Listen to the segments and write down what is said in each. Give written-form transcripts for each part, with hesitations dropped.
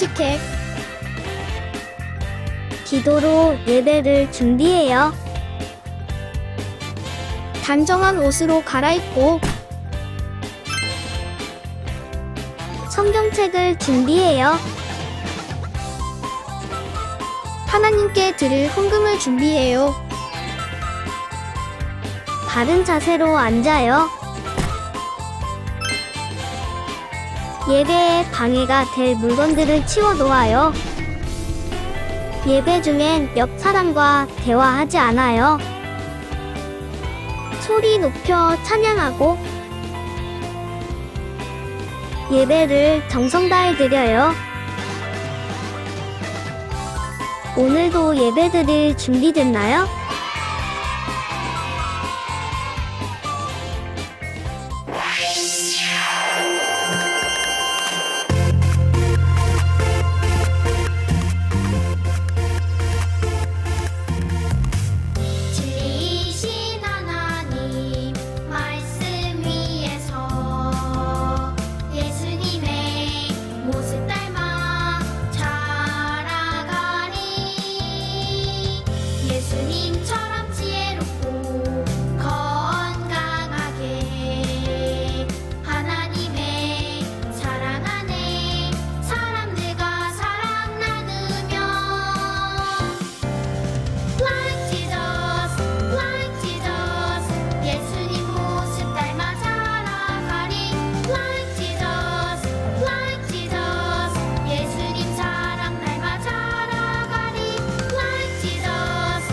솔직해. 기도로 예배를 준비해요. 단정한 옷으로 갈아입고 성경책을 준비해요. 하나님께 드릴 헌금을 준비해요. 바른 자세로 앉아요. 예배에 방해가 될 물건들을 치워 놓아요. 예배 중엔 옆 사람과 대화하지 않아요. 소리 높여 찬양하고 예배를 정성 다해 드려요. 오늘도 예배드릴 준비됐나요? 진리이신 하나님 말씀 위에서 예수님의 모습 닮아 자라가니 예수님처럼 지혜롭고 건강하게 하나님의 사랑 안에 사람들과 사랑 나누며 Like Jesus, 예수님 모습 닮아 자라가리. Like Jesus, 예수님 사랑 닮아 자라가리. Like Jesus,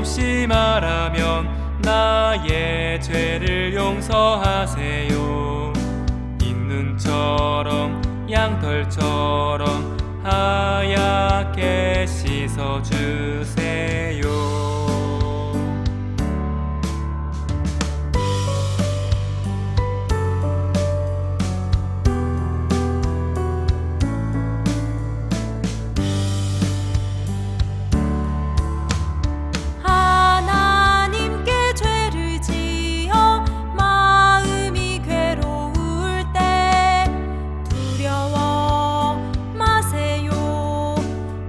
없이 말하면 나의 죄를 용서하세요. 인눈처럼 양털처럼 하얗게 씻어주세요. 하나님께 죄를 지어 마음이 괴로울 때 두려워 마세요.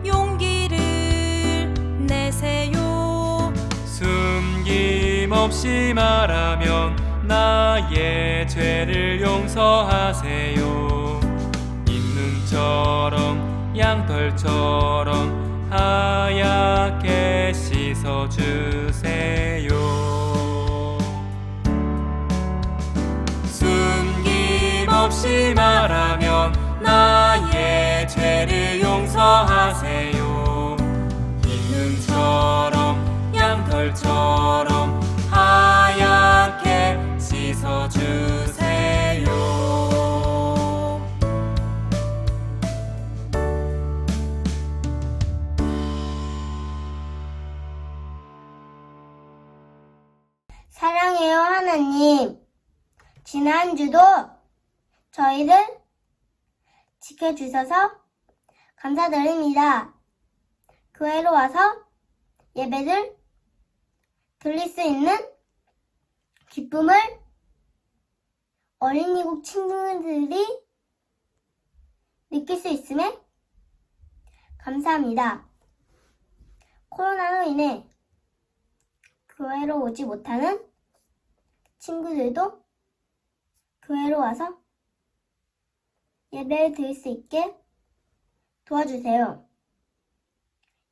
용기를 내세요. 숨김없이 말하면 나의 죄를 용서하세요. 인눈처럼 양털처럼 하얗게 씻어주세요. 숨김없이 말하면 나의 죄를 용서하세요. 인눈처럼 양털처럼 하얗게 씻어주세요. 사랑해요, 하나님. 지난주도 저희를 지켜주셔서 감사드립니다. 교회로 와서 예배를 드릴 수 있는 기쁨을 어린이국 친구들이 느낄 수 있음에 감사합니다. 코로나로 인해 교회로 오지 못하는 친구들도 교회로 와서 예배를 드릴 수 있게 도와주세요.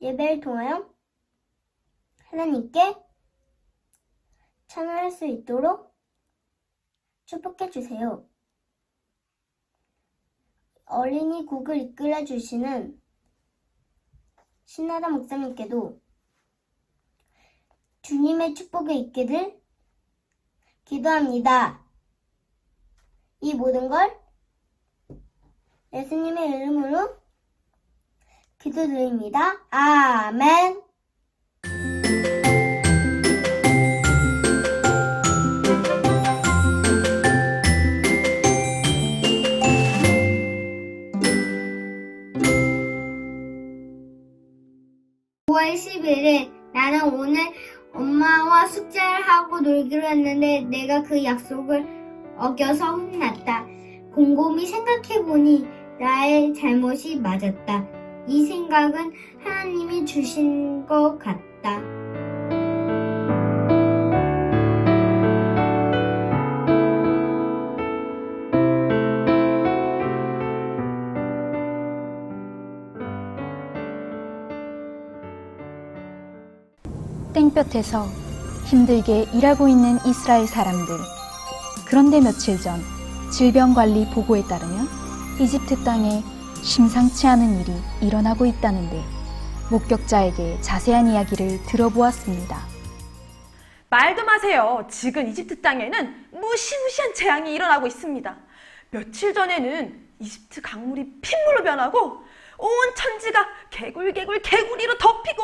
예배를 통하여 하나님께 찬양할 수 있도록 축복해 주세요. 어린이국을 이끌어 주시는 신나다 목사님께도 주님의 축복이 있기를 기도합니다. 이 모든 걸 예수님의 이름으로 기도드립니다. 아멘. (5월 11일) 나는 오늘 엄마와 숙제를 하고 놀기로 했는데 내가 그 약속을 어겨서 혼났다. 곰곰이 생각해보니 나의 잘못이 맞았다. 이 생각은 하나님이 주신 것 같다. 땡볕에서 힘들게 일하고 있는 이스라엘 사람들. 그런데 며칠 전 질병관리 보고에 따르면 이집트 땅에 심상치 않은 일이 일어나고 있다는데 목격자에게 자세한 이야기를 들어보았습니다. 말도 마세요. 지금 이집트 땅에는 무시무시한 재앙이 일어나고 있습니다. 며칠 전에는 이집트 강물이 핏물로 변하고 온 천지가 개구리로 덮이고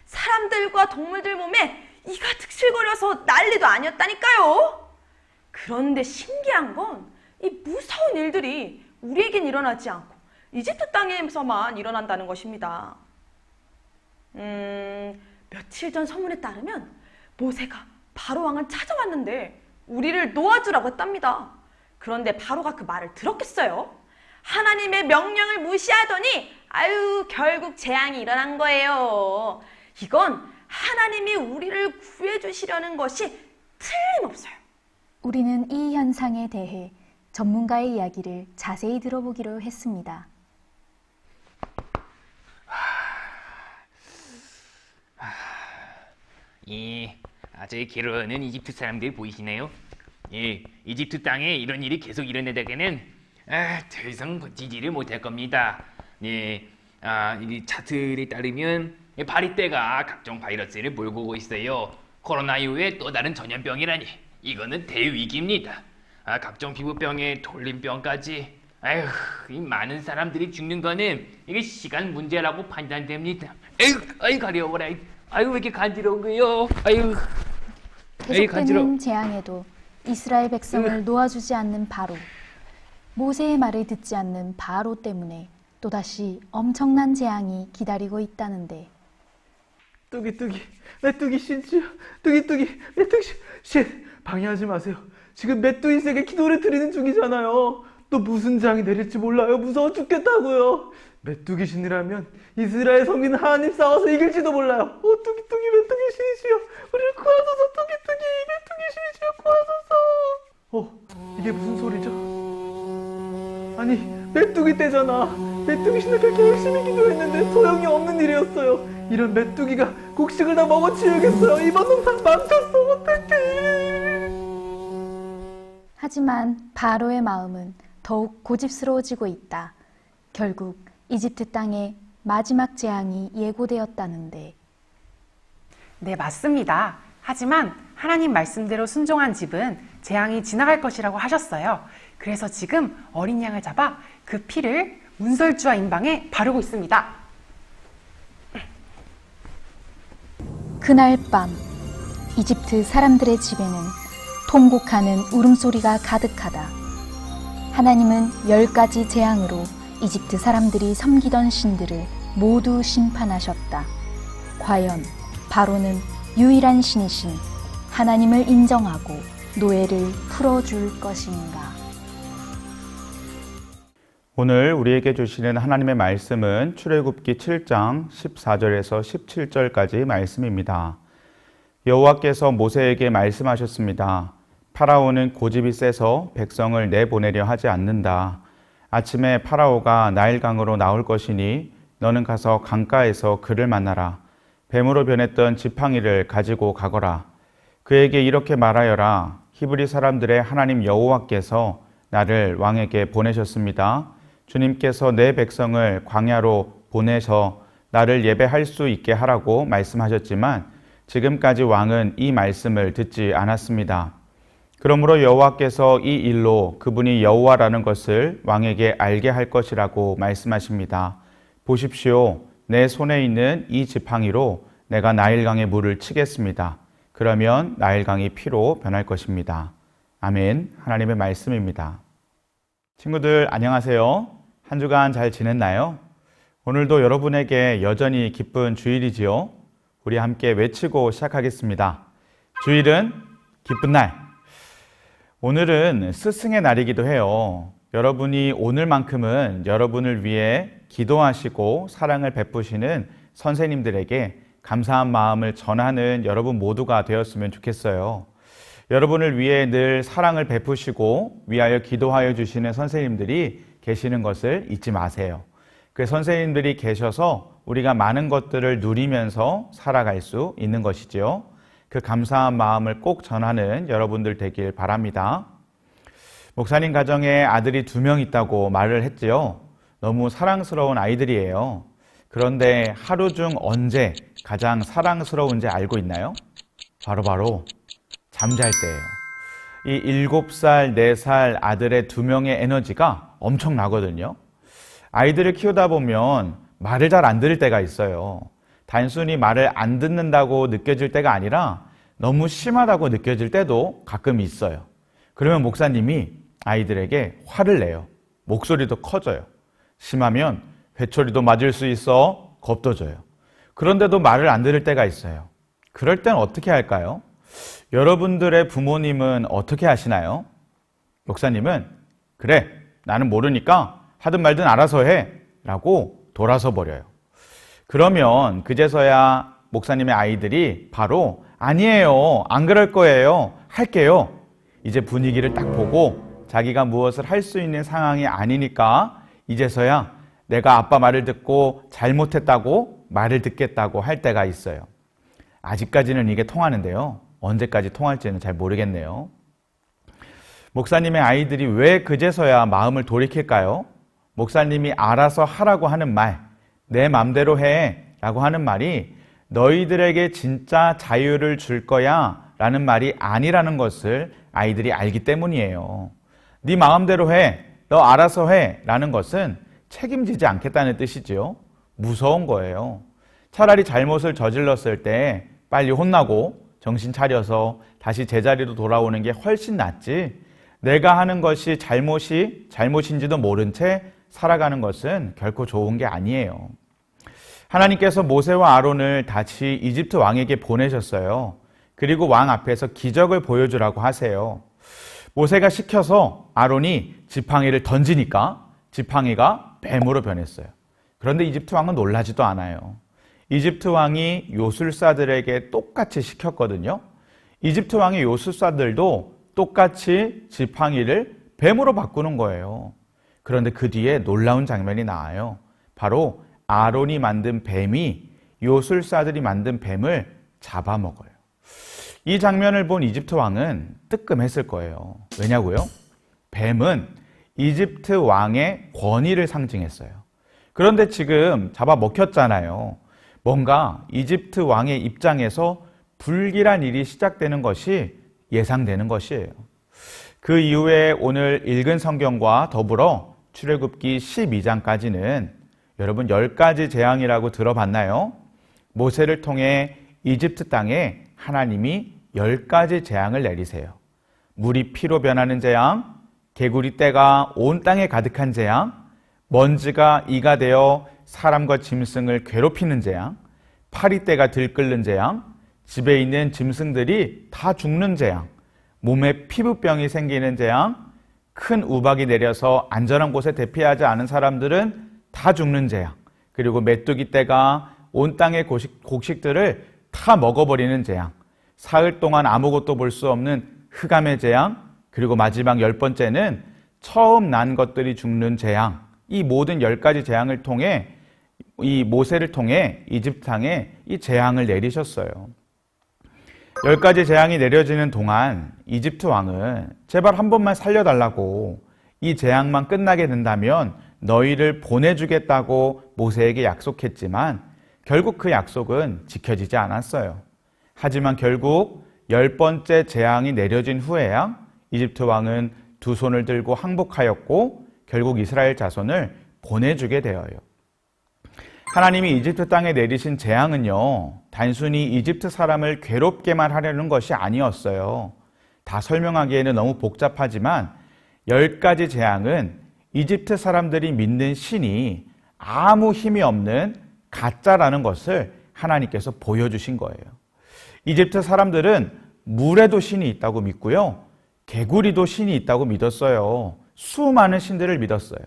사람들과 동물들 몸에 이가 득실거려서 난리도 아니었다니까요. 그런데 신기한 건 이 무서운 일들이 우리에겐 일어나지 않고 이집트 땅에서만 일어난다는 것입니다. 며칠 전 소문에 따르면 모세가 바로 왕을 찾아왔는데 우리를 놓아주라고 했답니다. 그런데 바로가 그 말을 들었겠어요? 하나님의 명령을 무시하더니 결국 재앙이 일어난 거예요. 이건 하나님이 우리를 구해주시려는 것이 틀림없어요. 우리는 이 현상에 대해 전문가의 이야기를 자세히 들어보기로 했습니다. 예, 아주 괴로워하는 이집트 사람들 보이시나요? 예, 이집트 땅에 이런 일이 계속 일어나다가는 더 이상 버티지를 못할 겁니다. 예, 이 차트에 따르면 바리떼가 각종 바이러스를 몰고 오고 있어요. 코로나 이후에 또 다른 전염병이라니 이거는 대위기입니다. 각종 피부병에 돌림병까지. 아휴, 이 많은 사람들이 죽는 거는 이게 시간 문제라고 판단됩니다. 아유 가려워라. 아유 왜 이렇게 간지러운 거요? 아유. 계속되는 재앙에도 이스라엘 백성을 놓아주지 않는 바로, 모세의 말을 듣지 않는 바로 때문에 또다시 엄청난 재앙이 기다리고 있다는데, 뚜기 메뚜기 신지요. 뚜기 메뚜기 신 방해하지 마세요. 지금 메뚜기에게 기도를 드리는 중이잖아요. 또 무슨 재앙이 내릴지 몰라요. 무서워 죽겠다고요. 메뚜기 신이라면 이스라엘 성민 하나님 싸워서 이길지도 몰라요. 뚜기 메뚜기 신이시여, 우리를 구하소서. 뚜기 메뚜기 신이시여, 구하소서. 이게 무슨 소리죠? 아니, 메뚜기 때잖아. 메뚜기 신을 그렇게 열심히 기도했는데 소용이 없는 일이었어요. 이런 메뚜기가 곡식을 다 먹어치우겠어요. 이번 농사 망쳤어. 어떡해. 하지만 바로의 마음은 더욱 고집스러워지고 있다. 결국 이집트 땅에 마지막 재앙이 예고되었다는데, 네, 맞습니다. 하지만 하나님 말씀대로 순종한 집은 재앙이 지나갈 것이라고 하셨어요. 그래서 지금 어린 양을 잡아 그 피를 문설주와 임방에 바르고 있습니다. 그날 밤 이집트 사람들의 집에는 통곡하는 울음소리가 가득하다. 하나님은 10가지 재앙으로 이집트 사람들이 섬기던 신들을 모두 심판하셨다. 과연 바로는 유일한 신이신 하나님을 인정하고 노예를 풀어줄 것인가? 오늘 우리에게 주시는 하나님의 말씀은 출애굽기 7장 14절에서 17절까지 말씀입니다. 여호와께서 모세에게 말씀하셨습니다. 파라오는 고집이 세서 백성을 내보내려 하지 않는다. 아침에 파라오가 나일강으로 나올 것이니 너는 가서 강가에서 그를 만나라. 뱀으로 변했던 지팡이를 가지고 가거라. 그에게 이렇게 말하여라. 히브리 사람들의 하나님 여호와께서 나를 왕에게 보내셨습니다. 주님께서 내 백성을 광야로 보내서 나를 예배할 수 있게 하라고 말씀하셨지만 지금까지 왕은 이 말씀을 듣지 않았습니다. 그러므로 여호와께서 이 일로 그분이 여호와라는 것을 왕에게 알게 할 것이라고 말씀하십니다. 보십시오. 내 손에 있는 이 지팡이로 내가 나일강의 물을 치겠습니다. 그러면 나일강이 피로 변할 것입니다. 아멘. 하나님의 말씀입니다. 친구들 안녕하세요. 한 주간 잘 지냈나요? 오늘도 여러분에게 여전히 기쁜 주일이지요. 우리 함께 외치고 시작하겠습니다. 주일은 기쁜 날. 오늘은 스승의 날이기도 해요. 여러분이 오늘만큼은 여러분을 위해 기도하시고 사랑을 베푸시는 선생님들에게 감사한 마음을 전하는 여러분 모두가 되었으면 좋겠어요. 여러분을 위해 늘 사랑을 베푸시고 위하여 기도하여 주시는 선생님들이 계시는 것을 잊지 마세요. 그 선생님들이 계셔서 우리가 많은 것들을 누리면서 살아갈 수 있는 것이지요. 그 감사한 마음을 꼭 전하는 여러분들 되길 바랍니다. 목사님 가정에 아들이 2명 있다고 말을 했지요. 너무 사랑스러운 아이들이에요. 그런데 하루 중 언제 가장 사랑스러운지 알고 있나요? 바로 잠잘 때예요. 이 7살, 4살 아들의 2명의 에너지가 엄청나거든요. 아이들을 키우다 보면 말을 잘 안 들을 때가 있어요. 단순히 말을 안 듣는다고 느껴질 때가 아니라 너무 심하다고 느껴질 때도 가끔 있어요. 그러면 목사님이 아이들에게 화를 내요. 목소리도 커져요. 심하면 회초리도 맞을 수 있어 겁도 져요. 그런데도 말을 안 들을 때가 있어요. 그럴 땐 어떻게 할까요? 여러분들의 부모님은 어떻게 하시나요? 목사님은 그래, 나는 모르니까 하든 말든 알아서 해 라고 돌아서 버려요. 그러면 그제서야 목사님의 아이들이 바로 아니에요, 안 그럴 거예요, 할게요. 이제 분위기를 딱 보고 자기가 무엇을 할 수 있는 상황이 아니니까 이제서야 내가 아빠 말을 듣고 잘못했다고 말을 듣겠다고 할 때가 있어요. 아직까지는 이게 통하는데요. 언제까지 통할지는 잘 모르겠네요. 목사님의 아이들이 왜 그제서야 마음을 돌이킬까요? 목사님이 알아서 하라고 하는 말, 내 맘대로 해 라고 하는 말이 너희들에게 진짜 자유를 줄 거야 라는 말이 아니라는 것을 아이들이 알기 때문이에요. 네 마음대로 해, 너 알아서 해 라는 것은 책임지지 않겠다는 뜻이죠. 무서운 거예요. 차라리 잘못을 저질렀을 때 빨리 혼나고 정신 차려서 다시 제자리로 돌아오는 게 훨씬 낫지, 내가 하는 것이 잘못인지도 모른 채 살아가는 것은 결코 좋은 게 아니에요. 하나님께서 모세와 아론을 다시 이집트 왕에게 보내셨어요. 그리고 왕 앞에서 기적을 보여주라고 하세요. 모세가 시켜서 아론이 지팡이를 던지니까 지팡이가 뱀으로 변했어요. 그런데 이집트 왕은 놀라지도 않아요. 이집트 왕이 요술사들에게 똑같이 시켰거든요. 이집트 왕의 요술사들도 똑같이 지팡이를 뱀으로 바꾸는 거예요. 그런데 그 뒤에 놀라운 장면이 나와요. 바로 아론이 만든 뱀이 요술사들이 만든 뱀을 잡아먹어요. 이 장면을 본 이집트 왕은 뜨끔했을 거예요. 왜냐고요? 뱀은 이집트 왕의 권위를 상징했어요. 그런데 지금 잡아먹혔잖아요. 뭔가 이집트 왕의 입장에서 불길한 일이 시작되는 것이 예상되는 것이에요. 그 이후에 오늘 읽은 성경과 더불어 출애굽기 12장까지는 여러분 10가지 재앙이라고 들어봤나요? 모세를 통해 이집트 땅에 하나님이 10가지 재앙을 내리세요. 물이 피로 변하는 재앙, 개구리 떼가 온 땅에 가득한 재앙, 먼지가 이가 되어 사람과 짐승을 괴롭히는 재앙, 파리떼가 들끓는 재앙, 집에 있는 짐승들이 다 죽는 재앙, 몸에 피부병이 생기는 재앙, 큰 우박이 내려서 안전한 곳에 대피하지 않은 사람들은 다 죽는 재앙, 그리고 메뚜기 떼가 온 땅의 곡식들을 다 먹어버리는 재앙, 사흘 동안 아무것도 볼 수 없는 흑암의 재앙, 그리고 마지막 10번째는 처음 난 것들이 죽는 재앙. 이 모든 10가지 재앙을 통해 이 모세를 통해 이집트 땅에 이 재앙을 내리셨어요. 10가지 재앙이 내려지는 동안 이집트 왕은 제발 한 번만 살려달라고, 이 재앙만 끝나게 된다면 너희를 보내주겠다고 모세에게 약속했지만 결국 그 약속은 지켜지지 않았어요. 하지만 결국 10번째 재앙이 내려진 후에야 이집트 왕은 두 손을 들고 항복하였고 결국 이스라엘 자손을 보내주게 되어요. 하나님이 이집트 땅에 내리신 재앙은요, 단순히 이집트 사람을 괴롭게만 하려는 것이 아니었어요. 다 설명하기에는 너무 복잡하지만 10가지 재앙은 이집트 사람들이 믿는 신이 아무 힘이 없는 가짜라는 것을 하나님께서 보여주신 거예요. 이집트 사람들은 물에도 신이 있다고 믿고요, 개구리도 신이 있다고 믿었어요. 수많은 신들을 믿었어요.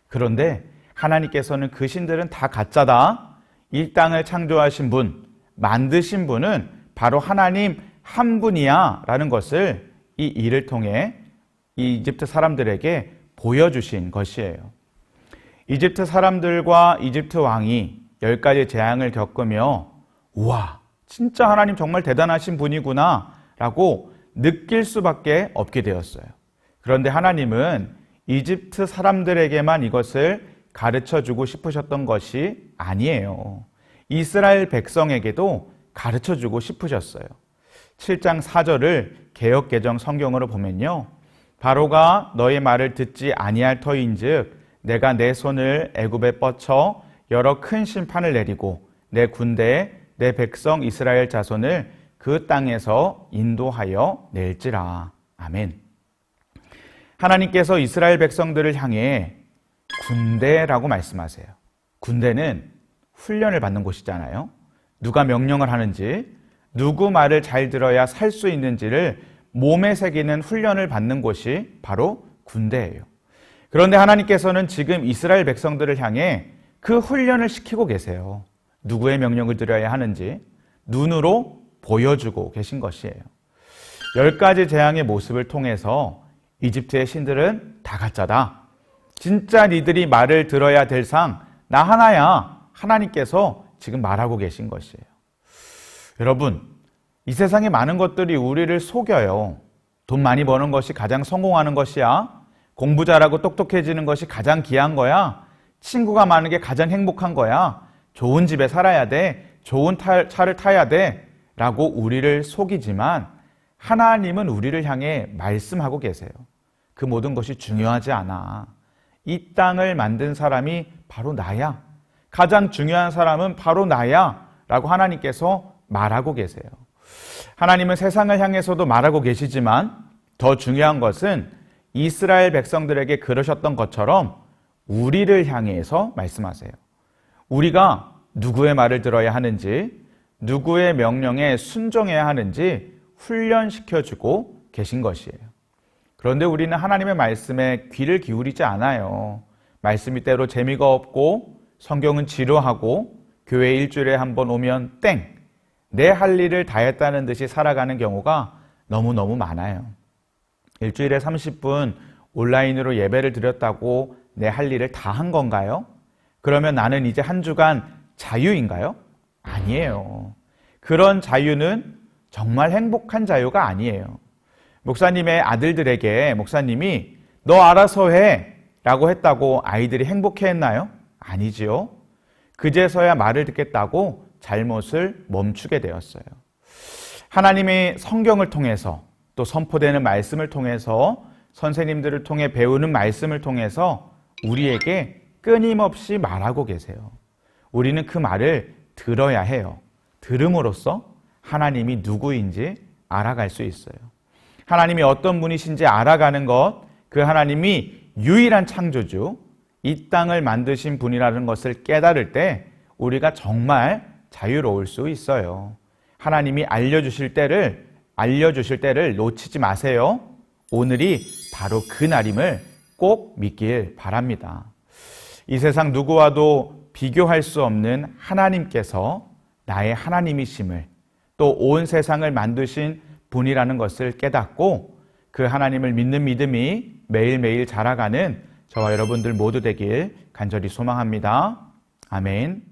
그런데 하나님께서는 그 신들은 다 가짜다, 이 땅을 창조하신 분, 만드신 분은 바로 하나님 한 분이야 라는 것을 이 일을 통해 이 이집트 사람들에게 보여주신 것이에요. 이집트 사람들과 이집트 왕이 10가지 재앙을 겪으며 우와, 진짜 하나님 정말 대단하신 분이구나 라고 느낄 수밖에 없게 되었어요. 그런데 하나님은 이집트 사람들에게만 이것을 가르쳐주고 싶으셨던 것이 아니에요. 이스라엘 백성에게도 가르쳐주고 싶으셨어요. 7장 4절을 개역개정 성경으로 보면요, 바로가 너의 말을 듣지 아니할 터인즉 내가 내 손을 애굽에 뻗쳐 여러 큰 심판을 내리고 내 군대에 내 백성 이스라엘 자손을 그 땅에서 인도하여 낼지라. 아멘. 하나님께서 이스라엘 백성들을 향해 군대라고 말씀하세요. 군대는 훈련을 받는 곳이잖아요. 누가 명령을 하는지, 누구 말을 잘 들어야 살 수 있는지를 몸에 새기는 훈련을 받는 곳이 바로 군대예요. 그런데 하나님께서는 지금 이스라엘 백성들을 향해 그 훈련을 시키고 계세요. 누구의 명령을 들어야 하는지 눈으로 보여주고 계신 것이에요. 10가지 재앙의 모습을 통해서 이집트의 신들은 다 가짜다, 진짜 니들이 말을 들어야 될 상 나 하나야, 하나님께서 지금 말하고 계신 것이에요. 여러분, 이 세상에 많은 것들이 우리를 속여요. 돈 많이 버는 것이 가장 성공하는 것이야, 공부 잘하고 똑똑해지는 것이 가장 귀한 거야, 친구가 많은 게 가장 행복한 거야, 좋은 집에 살아야 돼, 좋은 차를 타야 돼 라고 우리를 속이지만 하나님은 우리를 향해 말씀하고 계세요. 그 모든 것이 중요하지 않아. 이 땅을 만든 사람이 바로 나야. 가장 중요한 사람은 바로 나야 라고 하나님께서 말하고 계세요. 하나님은 세상을 향해서도 말하고 계시지만 더 중요한 것은 이스라엘 백성들에게 그러셨던 것처럼 우리를 향해서 말씀하세요. 우리가 누구의 말을 들어야 하는지, 누구의 명령에 순종해야 하는지 훈련시켜주고 계신 것이에요. 그런데 우리는 하나님의 말씀에 귀를 기울이지 않아요. 말씀이 때로 재미가 없고 성경은 지루하고 교회 일주일에 한 번 오면 땡! 내 할 일을 다 했다는 듯이 살아가는 경우가 너무너무 많아요. 일주일에 30분 온라인으로 예배를 드렸다고 내 할 일을 다 한 건가요? 그러면 나는 이제 한 주간 자유인가요? 아니에요. 그런 자유는 정말 행복한 자유가 아니에요. 목사님의 아들들에게 목사님이 너 알아서 해 라고 했다고 아이들이 행복해 했나요? 아니지요. 그제서야 말을 듣겠다고 잘못을 멈추게 되었어요. 하나님의 성경을 통해서 또 선포되는 말씀을 통해서 선생님들을 통해 배우는 말씀을 통해서 우리에게 끊임없이 말하고 계세요. 우리는 그 말을 들어야 해요. 들음으로써 하나님이 누구인지 알아갈 수 있어요. 하나님이 어떤 분이신지 알아가는 것, 그 하나님이 유일한 창조주, 이 땅을 만드신 분이라는 것을 깨달을 때 우리가 정말 자유로울 수 있어요. 하나님이 알려주실 때를 놓치지 마세요. 오늘이 바로 그 날임을 꼭 믿길 바랍니다. 이 세상 누구와도 비교할 수 없는 하나님께서 나의 하나님이심을, 또 온 세상을 만드신 분이라는 것을 깨닫고 그 하나님을 믿는 믿음이 매일매일 자라가는 저와 여러분들 모두 되길 간절히 소망합니다. 아멘.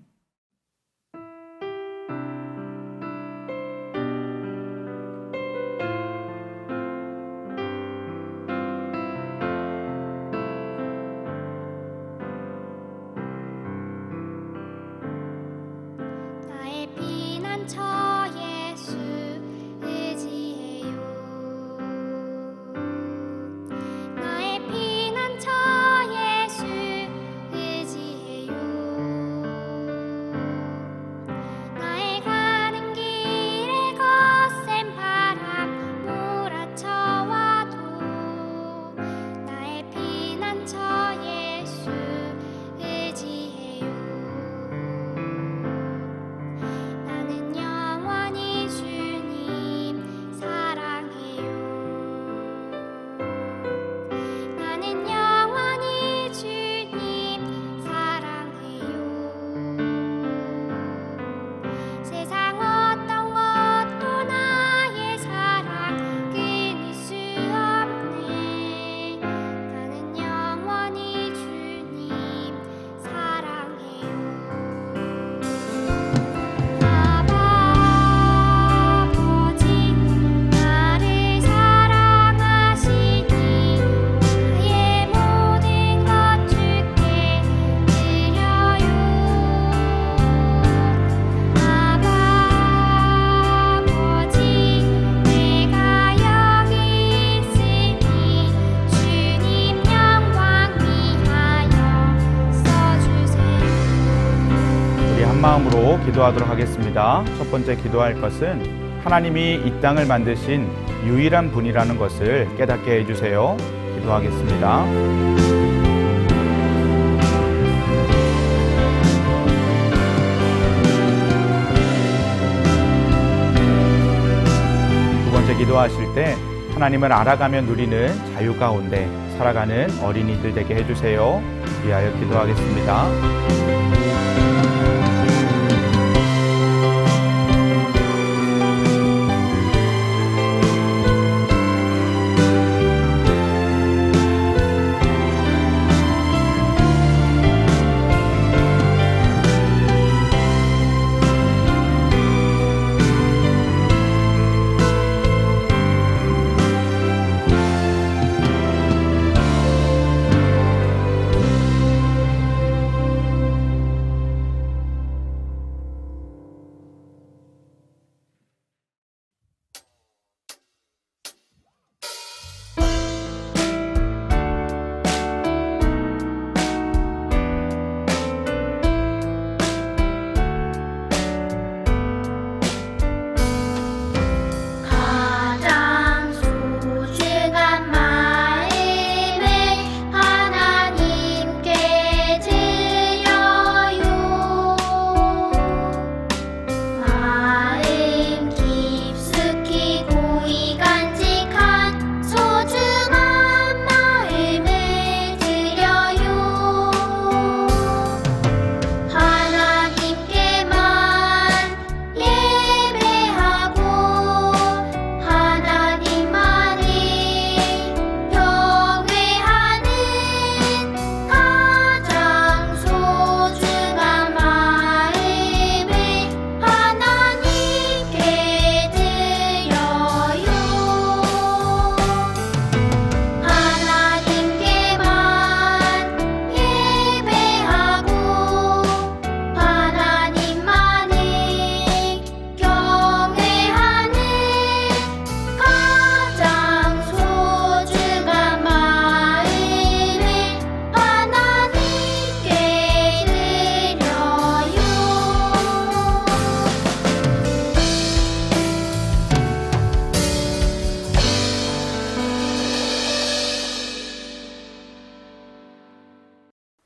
나의 피난처 예수 의지해요. 나의 피난처 예수 의지해요. 나의 가는 길에 거센 바람 몰아쳐와도 나의 피난처 예수 의지해요. 나는 영원히 주님 사랑해요. 나는 영원히 주님 사랑해요. 세상 어떤 것도 나의 사랑 끊을 수 없네. 나는 영원히 주님 사랑해요. 아버지 나를 사랑하시니 나의 모든 것 주께 드려요. 아버지 내가 여기 있으니 주님 영광 위하여 써주세요. 우리 한 마음으로 기도하도록 하겠습니다. 첫 번째 기도할 것은 하나님이 이 땅을 만드신 유일한 분이라는 것을 깨닫게 해주세요. 기도하겠습니다. 두 번째 기도하실 때 하나님을 알아가며 누리는 자유 가운데 살아가는 어린이들 되게 해주세요. 위하여 기도하겠습니다.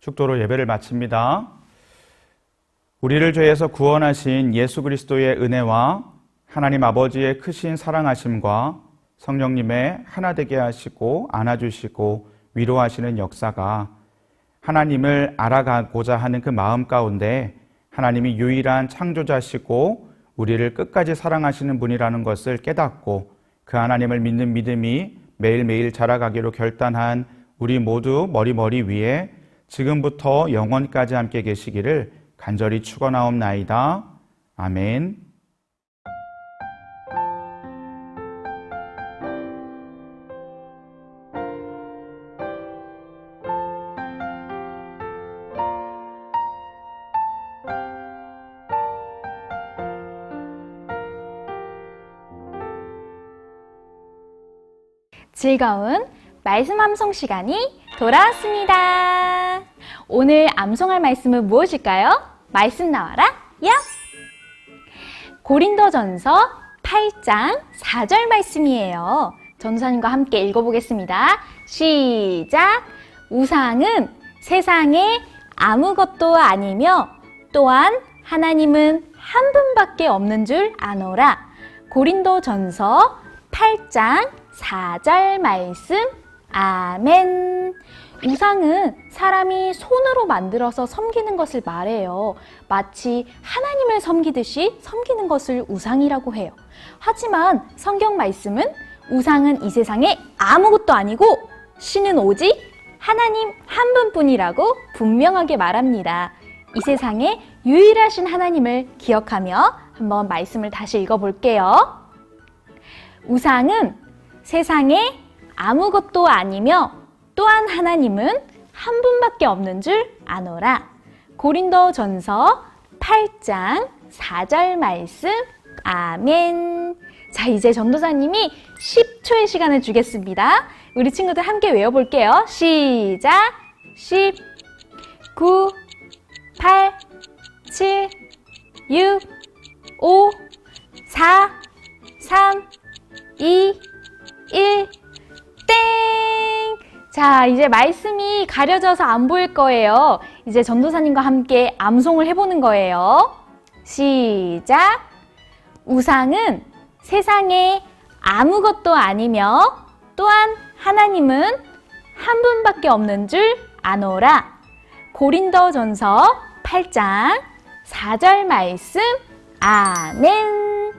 축도로 예배를 마칩니다. 우리를 죄에서 구원하신 예수 그리스도의 은혜와 하나님 아버지의 크신 사랑하심과 성령님의 하나 되게 하시고 안아주시고 위로하시는 역사가 하나님을 알아가고자 하는 그 마음 가운데 하나님이 유일한 창조자시고 우리를 끝까지 사랑하시는 분이라는 것을 깨닫고 그 하나님을 믿는 믿음이 매일매일 자라가기로 결단한 우리 모두 머리 위에 지금부터 영원까지 함께 계시기를 간절히 축원하옵나이다. 아멘. 즐거운 말씀 암송 시간이 돌아왔습니다. 오늘 암송할 말씀은 무엇일까요? 말씀 나와라, 야! 고린도전서 8장 4절 말씀이에요. 전도사님과 함께 읽어보겠습니다. 시작! 우상은 세상에 아무것도 아니며 또한 하나님은 한 분밖에 없는 줄 아노라. 고린도전서 8장 4절 말씀. 아멘. 우상은 사람이 손으로 만들어서 섬기는 것을 말해요. 마치 하나님을 섬기듯이 섬기는 것을 우상이라고 해요. 하지만 성경 말씀은 우상은 이 세상에 아무것도 아니고 신은 오직 하나님 한 분뿐이라고 분명하게 말합니다. 이 세상에 유일하신 하나님을 기억하며 한번 말씀을 다시 읽어볼게요. 우상은 세상에 아무것도 아니며 또한 하나님은 한 분밖에 없는 줄 아노라. 고린도전서 8장 4절 말씀. 아멘. 자, 이제 전도사님이 10초의 시간을 주겠습니다. 우리 친구들 함께 외워볼게요. 시작! 10, 9, 8, 7, 6, 5, 4, 3, 2, 1, 땡! 자, 이제 말씀이 가려져서 안 보일 거예요. 이제 전도사님과 함께 암송을 해보는 거예요. 시작! 우상은 세상에 아무것도 아니며 또한 하나님은 한 분밖에 없는 줄 아노라. 고린도전서 8장 4절 말씀. 아멘.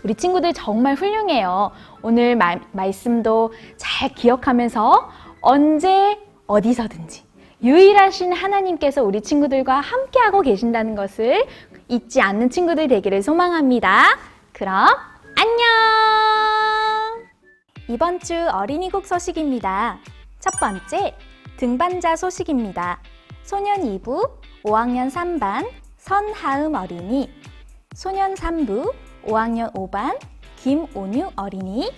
우리 친구들 정말 훌륭해요. 오늘 말씀도 잘 기억하면서 언제 어디서든지 유일하신 하나님께서 우리 친구들과 함께하고 계신다는 것을 잊지 않는 친구들 되기를 소망합니다. 그럼 안녕! 이번 주 어린이국 소식입니다. 첫 번째, 등반자 소식입니다. 소년 2부 5학년 3반 선하음 어린이, 소년 3부 5학년 5반 김온유 어린이,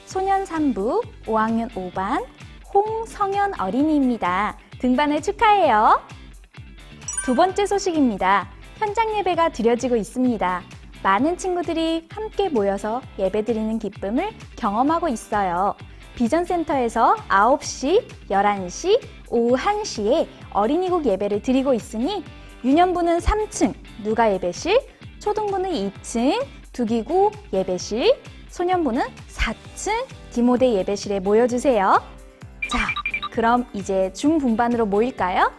소년 3부 5학년 5반 홍성현 어린이입니다. 등반을 축하해요. 두 번째 소식입니다. 현장 예배가 드려지고 있습니다. 많은 친구들이 함께 모여서 예배드리는 기쁨을 경험하고 있어요. 비전센터에서 9시, 11시, 오후 1시에 어린이국 예배를 드리고 있으니 유년부는 3층 누가 예배실, 초등부는 2층 두기구 예배실, 소년부는 4층 디모데 예배실에 모여주세요. 자, 그럼 이제 중분반으로 모일까요?